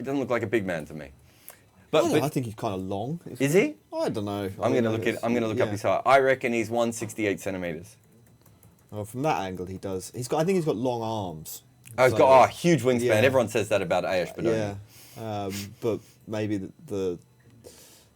He doesn't look like a big man to me. I think he's kind of long. Is he? I don't know. I'm going to look up his height. I reckon he's 168 centimeters. Well, from that angle, he does. I think he's got long arms. Oh, he's got a huge wingspan. Yeah. Everyone says that about Ayesh Badoni. Yeah, but maybe the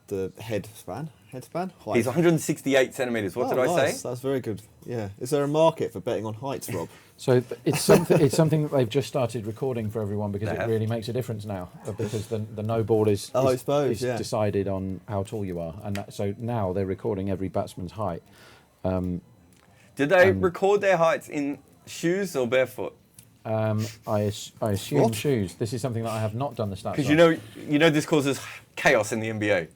headspan. Height. He's 168 centimeters. What did I say? That's very good. Yeah. Is there a market for betting on heights, Rob? So it's something that they've just started recording for everyone because They it have. really makes a difference now. Because the no ball is decided on how tall you are, and so now they're recording every batsman's height. Did they record their heights in shoes or barefoot? I assume shoes. This is something that I have not done the stats. Because on. you know this causes chaos in the NBA.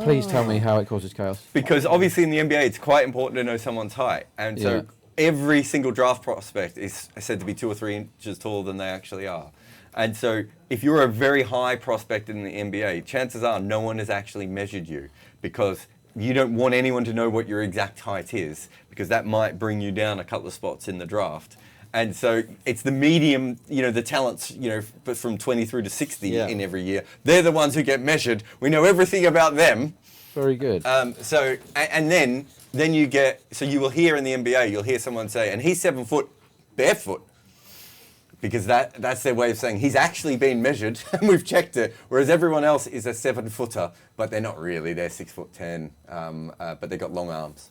Please tell me how it causes chaos. Because obviously in the NBA it's quite important to know someone's height, and so every single draft prospect is said to be 2 or 3 inches taller than they actually are. And so if you're a very high prospect in the NBA, chances are no one has actually measured you, because you don't want anyone to know what your exact height is, because that might bring you down a couple of spots in the draft. And so it's the medium, the talents, from 20 through to 60 in every year. They're the ones who get measured. We know everything about them. Very good. Then you get, so you will hear in the NBA, you'll hear someone say, and he's 7 foot barefoot, because that's their way of saying he's actually been measured and we've checked it, whereas everyone else is a 7-footer, but they're not really, they're 6'10", but they've got long arms.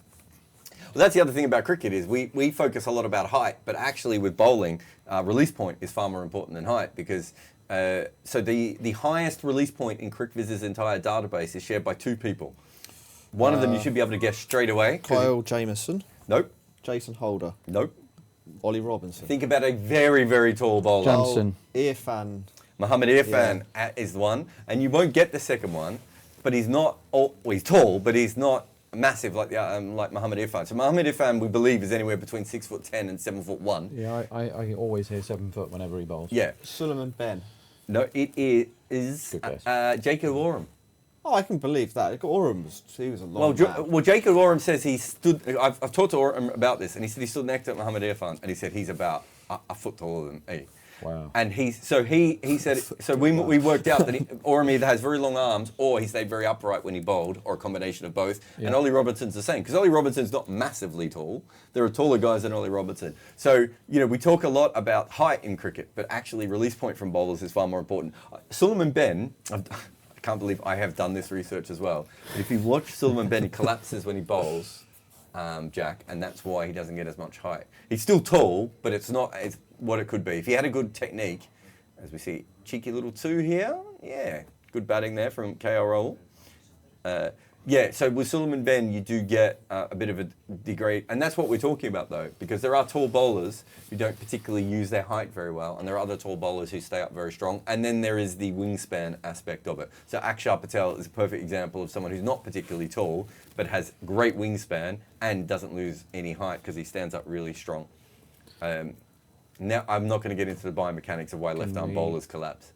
Well, that's the other thing about cricket is we focus a lot about height, but actually with bowling, release point is far more important than height, because so the highest release point in CricViz's entire database is shared by 2 people. One of them you should be able to guess straight away. Kyle Jamieson. Nope. Jason Holder. Nope. Ollie Robinson. Think about a very, very tall bowler. Johnson. Irfan. Mohammed Irfan is the one, and you won't get the second one, but he's not. He's tall, but he's not massive like Mohammed Irfan. So Mohammed Irfan, we believe, is anywhere between 6'10" and 7'1". Yeah, I always hear 7 foot whenever he bowls. Yeah. Suleiman Ben. No, it is Jacob Oram. Oh, I can believe that. Oram he was a long man. Well, Jacob Oram says he stood. I've talked to Oram about this, and he said he stood next to Mohammed Irfan, and he said he's about a foot taller than me. Wow. And he said so we worked out that Oram either has very long arms or he stayed very upright when he bowled, or a combination of both. Yeah. And Ollie Robinson's the same, because Ollie Robinson's not massively tall. There are taller guys than Ollie Robinson. So we talk a lot about height in cricket, but actually release point from bowlers is far more important. Suleiman Ben. I can't believe I have done this research as well. But if you watch Suleiman Ben, he collapses when he bowls, Jack, and that's why he doesn't get as much height. He's still tall, but it's not what it could be. If he had a good technique, as we see, cheeky little 2 here, good batting there from KR Rahul. So with Suleiman Ben, you do get a bit of a degrade, and that's what we're talking about though, because there are tall bowlers who don't particularly use their height very well, and there are other tall bowlers who stay up very strong, and then there is the wingspan aspect of it. So Akshar Patel is a perfect example of someone who's not particularly tall, but has great wingspan and doesn't lose any height because he stands up really strong. Now, I'm not going to get into the biomechanics of why left-arm bowlers collapse.